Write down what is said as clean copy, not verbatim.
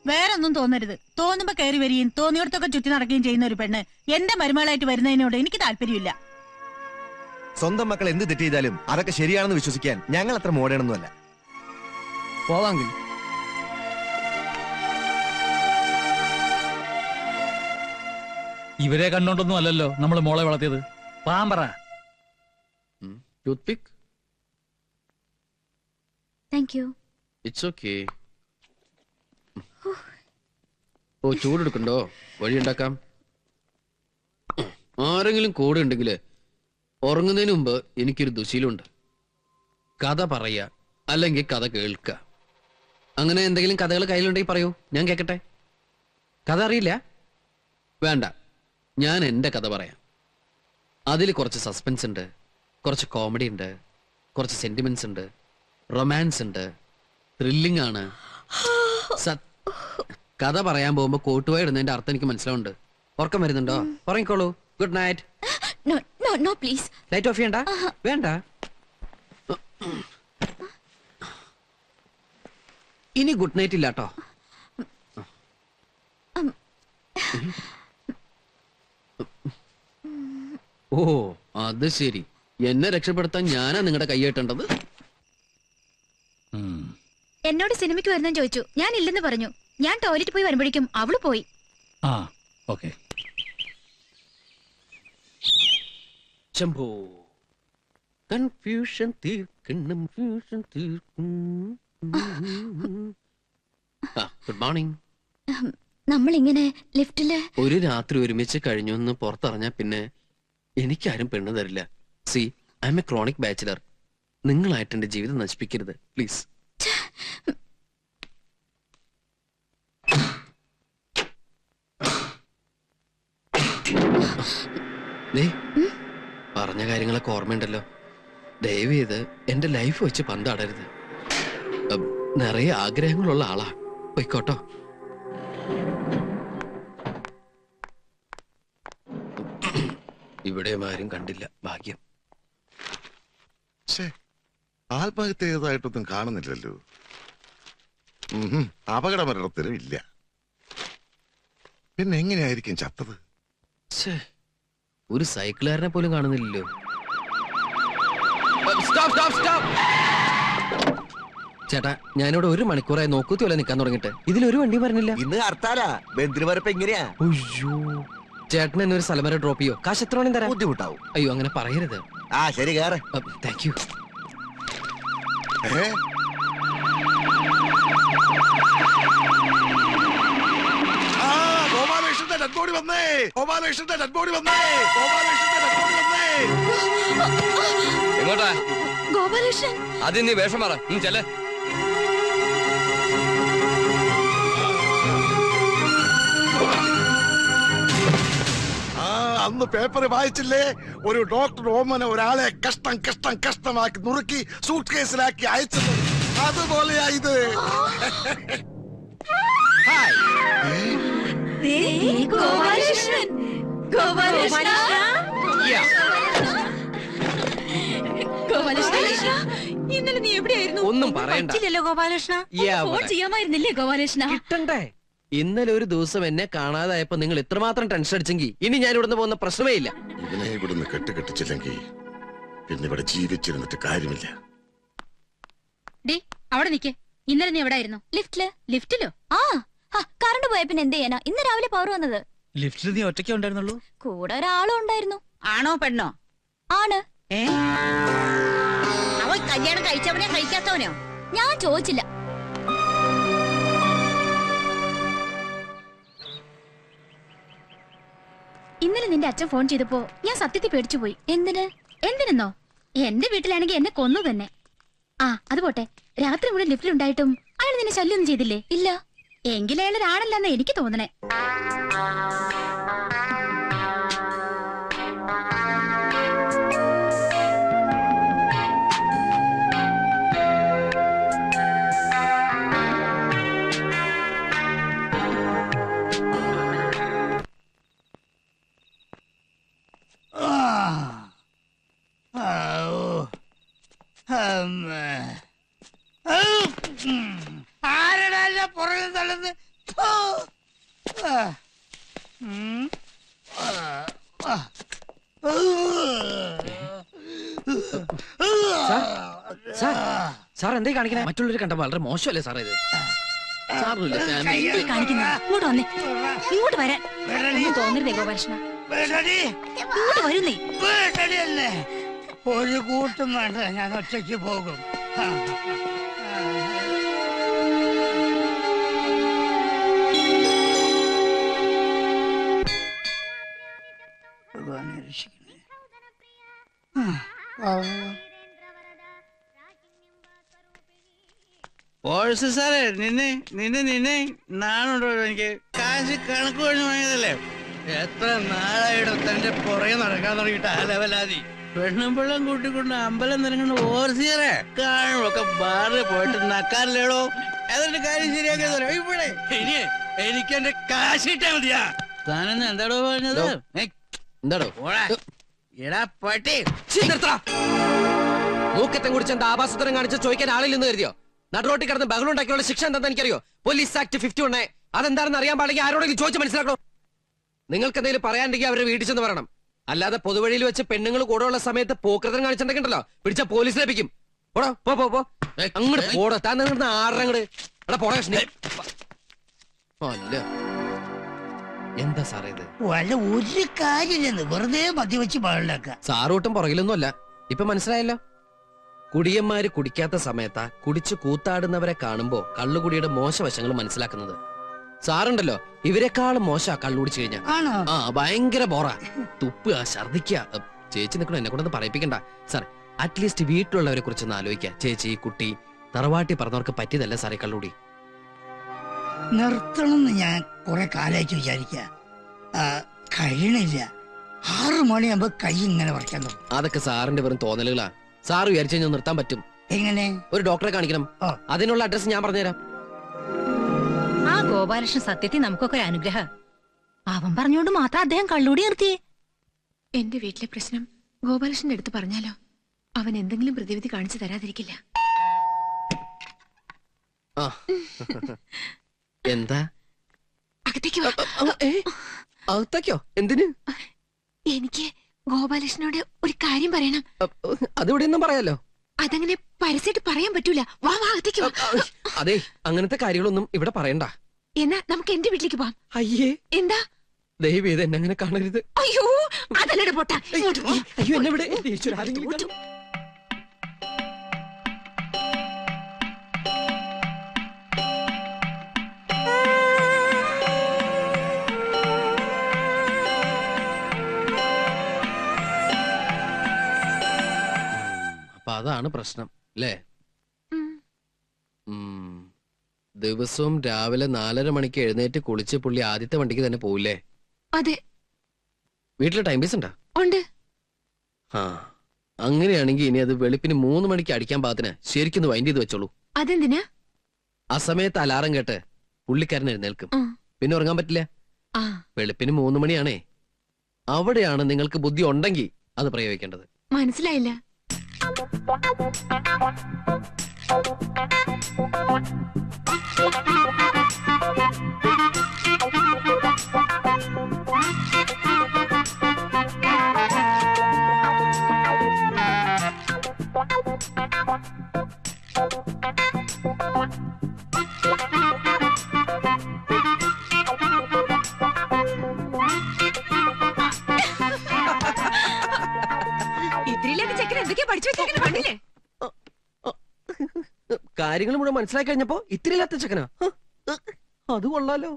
വേറൊന്നും തോന്നരുത്. തോന്നുമ്പോ കയറി വരികയും തോന്നിയോടത്തൊക്കെ ചുറ്റി നടക്കുകയും ചെയ്യുന്ന ഒരു പെണ്ണ് എന്റെ മരുമകളായിട്ട് വരുന്നതിനോട് എനിക്ക് താല്പര്യമില്ല. സ്വന്തം മക്കൾ എന്ത് തെറ്റ് ചെയ്താലും അതൊക്കെ ശരിയാണെന്ന് വിശ്വസിക്കാൻ ഞങ്ങൾ അത്ര മോഡേണൊന്നുമല്ല. പോവാങ്കിൽ ഇവരെ കണ്ടോണ്ടൊന്നും അല്ലല്ലോ നമ്മൾ മോളെ വളർത്തിയത്. പാമ്പറ toothpick. Thank you. It's okay. ഓ, ചൂടെടുക്കണ്ടോ? വഴിയുണ്ടാക്കാം. ആരെങ്കിലും കൂടെ ഉണ്ടെങ്കിൽ ഉറങ്ങുന്നതിന് മുമ്പ് എനിക്കൊരു ദുശീലമുണ്ട്. കഥ പറയുക, അല്ലെങ്കിൽ കഥ കേൾക്കുക. അങ്ങനെ എന്തെങ്കിലും കഥകൾ കയ്യിലുണ്ടെങ്കിൽ പറയൂ, ഞാൻ കേൾക്കട്ടെ. കഥ അറിയില്ല? വേണ്ട, ഞാൻ എൻ്റെ കഥ പറയാം. അതിൽ കുറച്ച് സസ്പെൻസ് ഉണ്ട്, കുറച്ച് കോമഡി ഉണ്ട്, കുറച്ച് സെന്റിമെന്റ്സ് ഉണ്ട്, റൊമാൻസ് ഉണ്ട്, ത്രില്ലിംഗ് ആണ്. കഥ പറയാൻ പോകുമ്പോ കോട്ടുവായി ഇടുന്നതിന്റെ അർത്ഥം എനിക്ക് മനസ്സിലാവുന്നുണ്ട്. ഉറക്കം വരുന്നുണ്ടോ? ഉറങ്ങിക്കോളൂ. Good night. No please. Light off ചെയ്യണ്ട. വേണ്ട. ഇനി ഗുഡ് നൈറ്റ് ഇല്ല കേട്ടോ. ഓ, അത് ശരി. എന്നെ രക്ഷപ്പെടുത്താൻ ഞാനാ നിങ്ങളുടെ കൈയേട്ടേണ്ടത്. എന്നോട് സിനിമയ്ക്ക് വരുന്ന ചോദിച്ചു. ഞാൻ ഇല്ലെന്ന് പറഞ്ഞു. ഞാൻ ടോയ്ലറ്റ് പോയി വരുമ്പോഴേക്കും അവള് പോയി. ശംഭോ, കൺഫ്യൂഷൻ തീർക്കണം, ഫ്യൂഷൻ തീർക്കും. Good morning. നമ്മളിങ്ങനെ ലിഫ്റ്റില് ഒരു രാത്രി ഒരുമിച്ച് കഴിഞ്ഞു എന്ന് പുറത്തറിഞ്ഞാ പിന്നെ എനിക്കാരും പെണ്ണ് തരില്ല. C, I M A chronic bachelor. നിങ്ങളായിട്ട് എന്റെ ജീവിതം നശിപ്പിക്കരുത് പ്ലീസ്. പറഞ്ഞ കാര്യങ്ങളൊക്കെ ഓർമ്മയുണ്ടല്ലോ. ദയവ് ചെയ്ത് എന്റെ ലൈഫ് വെച്ച് പന്താടരുത്. നിറയെ ആഗ്രഹങ്ങളുള്ള ആളാ. പോയിക്കോട്ടോ. ഇവിടെയും ആരും കണ്ടില്ല. ഭാഗ്യം. ആത്മഹത്യ ചെയ്തതായിട്ടൊന്നും കാണുന്നില്ലല്ലോ. അപകടമരണത്തിനും ഇല്ല. പിന്നെ എങ്ങനെയായിരിക്കും ചത്തത്? ഒരു സൈക്കിളുകാരനെ പോലും കാണുന്നില്ലല്ലോ. ചേട്ടാ, ഞാനിവിടെ 1 മണിക്കൂറായി നോക്കൂത്തിയല്ല നിൽക്കാൻ തുടങ്ങിട്ട്. ഇതിലൊരു വണ്ടി പറഞ്ഞില്ല. ഇന്ന് ഹർത്താലാ. ബന്ദിരവരപ്പ് എങ്ങനെയാ? അയ്യോ, ചേട്ടൻ എന്നെ ഒരു സ്ഥലം വരെ ഡ്രോപ്പ് ചെയ്യോ? കാശ് എത്ര വേണം തരാം? ബുദ്ധിമുട്ടാവും. അയ്യോ, അങ്ങനെ പറയരുത്. ശരി, കേറ്. Thank you. ഗോപാലകൃഷ്ണന്റെ ഡെഡ് ബോഡി വന്നേ. ഗോപാലകൃഷ്ണന്റെ ഡെഡ് ബോഡി വന്നേ. ഗോപാലകൃഷ്ണന്റെ ഡെഡ് ബോഡി വന്നേ. എങ്ങോട്ടാ? ഗോപാലകൃഷ്ണൻ. ആദ്യം നീ വേഷം മാറ. ചെല്ലേ. അന്ന് പേപ്പർ വായിച്ചില്ലേ? ഒരു ഡോക്ടർ ഓമന ഒരാളെ കഷ്ടമാക്കി നുറുക്കി സൂട്ട് കേസിലാക്കി അയച്ചത്. അതുപോലെയാ ഇത്. ഇന്നലെ നീ എവിടെയായിരുന്നു? ഒന്നും പറയണ്ടല്ലോ ഗോപാലകൃഷ്ണ. ഫോൺ ചെയ്യാമായിരുന്നില്ലേ ഗോപാലകൃഷ്ണ? കിട്ടണ്ടേ? ഇന്നലെ ഒരു ദിവസം എന്നെ കാണാതായപ്പോ നിങ്ങൾ ഇത്രമാത്രം ടെൻഷൻ അടിച്ചെങ്കിൽ ഇനി ഞാൻ ഇവിടുന്ന് പോകുന്ന പ്രശ്നമേ ഇല്ല. ഇവനെ ഇവിടുന്ന് കെട്ടിച്ചില്ലെങ്കിൽ പിന്നെ ഇവിടെ ജീവിച്ചിരുന്നിട്ട് കാര്യമില്ല. അവിടെ നിക്കേ. ഇന്നലെ നീ എവിടായിരുന്നു? ലിഫ്റ്റിലോ? കറണ്ട് പോയ പിന്നെ എന്ത് ചെയ്യാനാ? ഇന്ന് രാവിലെ പവർ വന്നത്. ലിഫ്റ്റിൽ നീ ഒറ്റയ്ക്കേ ഉണ്ടായിരുന്നുള്ളൂ? കൂടെ ഒരാളും ഉണ്ടായിരുന്നു. ആണോ പെണ്ണോ? ആണ്. അവൻ കല്യാണം കഴിച്ചവനെ കഴിക്കാത്തവനോ? ഞാൻ ചോദിച്ചില്ല. ഇന്നലെ നിന്റെ അച്ഛൻ ഫോൺ ചെയ്തപ്പോ ഞാൻ സത്യത്തിൽ പേടിച്ചുപോയി. എന്തിനെന്നോ? എന്റെ വീട്ടിലാണെങ്കിൽ എന്നെ കൊന്നു തന്നെ. അത് പോട്ടെ, രാത്രി മുഴുവൻ ലിഫ്റ്റിലുണ്ടായിട്ടും അയാൾ നിന്നെ ശല്യൊന്നും ചെയ്തില്ലേ? ഇല്ല. എങ്കിലും അയാൾ ഒരാളല്ലെന്ന് എനിക്ക് തോന്നണേ. ആരടല്ല പുറകെ തള്ളുന്നത്? സാർ എന്തേ കാണിക്കണേ? മറ്റുള്ളവർ കണ്ട വളരെ മോശമല്ലേ സാറേ ഇത്? സാറിനില്ല കാണിക്കുന്നത് ഇങ്ങോട്ട് വന്നേ, ഇങ്ങോട്ട് വരാൻ ഒന്നും തോന്നരുതേ ഗോപാലകൃഷ്ണ, ഇങ്ങോട്ട് വരുന്നേ. ഒരു കൂട്ടും വേണ്ട, ഞാൻ ഒറ്റയ്ക്ക് പോകും. പോഴ്സ് സാറേ, നിന്നെ നാണുണ്ടോ? എനിക്ക് കാശ് കണക്ക് കഴിഞ്ഞ് വാങ്ങിയതല്ലേ. എത്ര നാളായിട്ട് തന്റെ പുറകെ നടക്കാൻ തുടങ്ങിയിട്ട് ആ ലെവലാതി. പെണ്ണും പിള്ളം കൂട്ടിക്കൊണ്ട് അമ്പലം നിറങ്ങുന്ന ഓർസിയറെ കാണുമൊക്കെ ബാറിൽ പോയിട്ട് നക്കാറില്ലേടോ. അതിന്റെ കാര്യം ശരിയാക്കിയതല്ലോ ഇവിടെ. ഇനി എനിക്ക് എന്റെ കാശ് കിട്ടാ മതിയാ. താനെന്ന് എന്താടോ പറഞ്ഞത്? എന്താടോ എടാ പട്ടി, മൂക്കറ്റം കുടിച്ച് എന്താ ആഭാസത്തരം കാണിച്ച് ചോദിക്കാൻ ആളില്ലെന്ന് കരുതിയോ? നടുറോട്ടി കിടന്ന് ബഹളം ഉണ്ടാക്കിയുള്ള ശിക്ഷ എന്താണെന്ന് എനിക്കറിയോ? Police act 51. അതെന്താണെന്ന് അറിയാൻ പാടില്ലെങ്കിൽ ആരോടെങ്കിലും ചോദിച്ച് മനസ്സിലാക്കണോ? നിങ്ങൾക്ക് എന്തെങ്കിലും പറയാണ്ടെങ്കിൽ അവരെ വീട്ടിൽ ചെന്ന് പറയണം. അല്ലാതെ പൊതുവഴിയിൽ വെച്ച് പെണ്ണുങ്ങൾ കൂടെ ഉള്ള സമയത്ത് പോക്കൃതം കാണിച്ചിട്ടുണ്ടല്ലോ, പിടിച്ച പോലീസ് ലഭിക്കും. പോടോ, പോ അങ്ങോട്ട് പോടോ. താൻ നിങ്ങളുടെ ആറങ്ങട് എടാ പോടാ. അല്ല എന്താ സാറേ ഇത്? വല്ല ഒരു കാര്യമില്ലെന്ന് വെറുതെ മദ്യവെച്ച് പാടില്ലാക്ക. സാറൂട്ടും പുറകിലൊന്നും അല്ല. ഇപ്പൊ മനസ്സിലായല്ലോ. കുടിയന്മാര് കുടിക്കാത്ത സമയത്താ കുടിച്ചു കൂത്താടുന്നവരെ കാണുമ്പോ കള്ളുകുടിയുടെ മോശവശങ്ങൾ മനസ്സിലാക്കുന്നത്. സാറുണ്ടല്ലോ, ഇവരെക്കാളും മോശ കള്ളുടിച്ചു കഴിഞ്ഞാ. ആ ഭയങ്കര ബോറാ. തുപ്പുക, ഛർദിക്കുക. ചേച്ചി നിൽക്കണം, എന്നെ കൊണ്ടൊന്ന് പറയിപ്പിക്കണ്ട സാർ. അറ്റ്ലീസ്റ്റ് വീട്ടിലുള്ളവരെ കുറിച്ചൊന്ന് ആലോചിക്കുക. ചേച്ചി, കുട്ടി, തറവാട്ടി പറഞ്ഞവർക്ക് പറ്റിയതല്ല സാറേ കള്ളുടി. നിർത്തണമെന്ന് ഞാൻ കുറെ കാലായിട്ട് വിചാരിക്ക, കഴിയണില്ല. 6 മണിയാകുമ്പോ കൈ ഇങ്ങനെ പറിക്കാൻ തുടങ്ങും. അതൊക്കെ സാറിന്റെ വെറും തോന്നലുകളാ. സാറ് വിചാരിച്ചു കഴിഞ്ഞാൽ നിർത്താൻ പറ്റും. എങ്ങനെ? ഒരു ഡോക്ടറെ കാണിക്കണം. അതിനുള്ള അഡ്രസ് ഞാൻ പറഞ്ഞുതരാം. ആ ഗോപാലകൃഷ്ണൻ സത്യത്തിൽ നമുക്കൊക്കെ ഒരു അനുഗ്രഹം. അവൻ പറഞ്ഞോണ്ട് മാത്രം അദ്ദേഹം കള്ളൂടി നിർത്തിയേ. എന്റെ വീട്ടിലെ പ്രശ്നം ഗോപാലകൃഷ്ണന്റെ അടുത്ത് പറഞ്ഞാലോ അവൻ എന്തെങ്കിലും പ്രതിവിധി കാണിച്ചു തരാതിരിക്കില്ല. എന്താ? അകത്തേക്ക് വാ. അകത്തേക്കോ? എന്തിന്? എനിക്ക് ഗോപാലകൃഷ്ണനോട് ഒരു കാര്യം പറയണം. അതിവിടെ ഒന്നും പറയാലോ. അതങ്ങനെ പരസ്യമായിട്ട് പറയാൻ പറ്റൂല. വാ വാ, അകത്തേക്ക് വാ. അതെ, അങ്ങനത്തെ കാര്യങ്ങളൊന്നും ഇവിടെ പറയണ്ട. എന്നാ നമുക്ക് എന്റെ വീട്ടിലേക്ക് പോവാം. അയ്യേ, എന്താ? ദയവ് ചെയ്ത് എന്നെ അങ്ങനെ കാണരുത്. അയ്യോ, അതല്ലട പൊട്ടാ. അയ്യോ, എന്നെ ഇവിടെ അപ്പൊ അതാണ് പ്രശ്നം അല്ലേ? ദിവസവും രാവിലെ 4:30 മണിക്ക് എഴുന്നേറ്റ് കുളിച്ച് പുള്ളി ആദ്യത്തെ വണ്ടിക്ക് തന്നെ പോവില്ലേ? അതെ. വീട്ടില് ടൈം പീസ് ഉണ്ടാ? ഉണ്ട്. ആ, അങ്ങനെയാണെങ്കിൽ ഇനി അത് വെളുപ്പിന് 3 മണിക്ക് അടിക്കാൻ പാകത്തിന് ശരിക്കും വൈൻഡ് ചെയ്ത് വെച്ചോളൂ. അതെന്തിനാ? ആ സമയത്ത് അലാറം കേട്ട് പുള്ളിക്കാരൻ എഴുന്നേൽക്കും. പിന്നെ ഉറങ്ങാൻ പറ്റില്ല. വെളുപ്പിന് 3 മണിയാണേ. അവിടെയാണ് നിങ്ങൾക്ക് ബുദ്ധി ഉണ്ടെങ്കിൽ അത് പ്രയോഗിക്കേണ്ടത്. മനസ്സിലായില്ല. കാര്യങ്ങൾ മുഴുവൻ മനസ്സിലാക്കി കഴിഞ്ഞപ്പോ ഇത്തിരി ഇല്ലാത്ത ചെക്കനാ. അത് കൊള്ളാലോ.